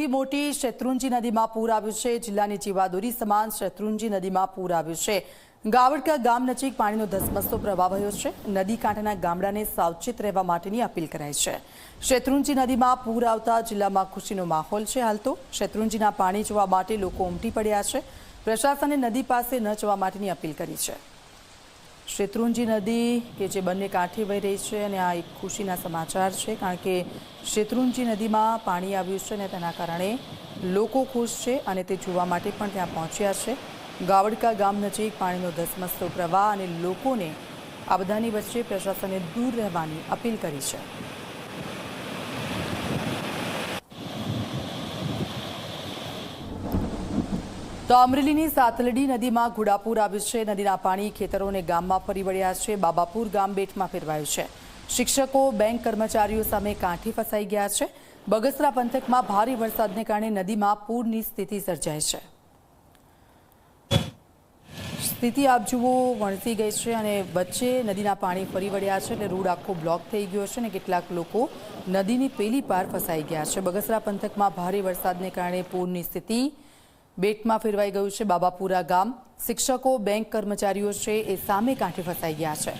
સૌથી મોટી શેત્રુંજી નદીમાં પૂર આવ્યું છે। જિલ્લાની જીવાદોરી સમાન શેત્રુંજી નદીમાં પૂર આવ્યું છે। ગાવડકા ગામ નજીક પાણીનો ધસમસતો પ્રવાહ વહ્યો છે। નદી કાંઠાના ગામડાને સાવચેત રહેવા માટેની અપીલ કરાઈ છે। શેત્રુંજી નદીમાં પૂર આવતા જિલ્લામાં ખુશીનો માહોલ છે। હાલ તો શેત્રુંજીના પાણી જોવા માટે લોકો ઉમટી પડ્યા છે। પ્રશાસને નદી પાસે ન જવા માટેની અપીલ કરી છે। શેત્રુંજી નદી કે જે બંને કાંઠે વહી રહી છે અને આ એક ખુશીના સમાચાર છે, કારણ કે શેત્રુંજી નદીમાં પાણી આવ્યું છે અને તેના કારણે લોકો ખુશ છે અને તે જોવા માટે પણ ત્યાં પહોંચ્યા છે। ગાવડકા ગામ નજીક પાણીનો ધસમસતો પ્રવાહ અને લોકોને આ બધાની વચ્ચે પ્રશાસને દૂર રહેવાની અપીલ કરી છે। તો અમરેલીની સાતલડી નદીમાં ઘોડાપૂર આવ્યું છે। નદીના પાણી ખેતરોને ગામમાં ફરી વળ્યા છે। બાબાપુર ગામ બેટમાં ફેરવાયું છે। શિક્ષકો બેંક કર્મચારીઓ સામે કાંઠે ફસાઈ ગયા છે। બગસરા પંથકમાં ભારે વરસાદને કારણે નદીમાં પૂરની સ્થિતિ સર્જાઈ છે। સ્થિતિ આપ જુઓ વણસી ગઈ છે અને વચ્ચે નદીના પાણી ફરી વળ્યા છે એટલે રોડ આખો બ્લોક થઈ ગયો છે અને કેટલાક લોકો નદીની પેલી પાર ફસાઈ ગયા છે। બગસરા પંથકમાં ભારે વરસાદને કારણે પૂરની સ્થિતિ બેટમાં ફેરવાઈ ગયું છે। બાબાપુરા ગામ શિક્ષકો બેંક કર્મચારીઓ છે એ સામે કાંઠે ફસાઈ ગયા છે।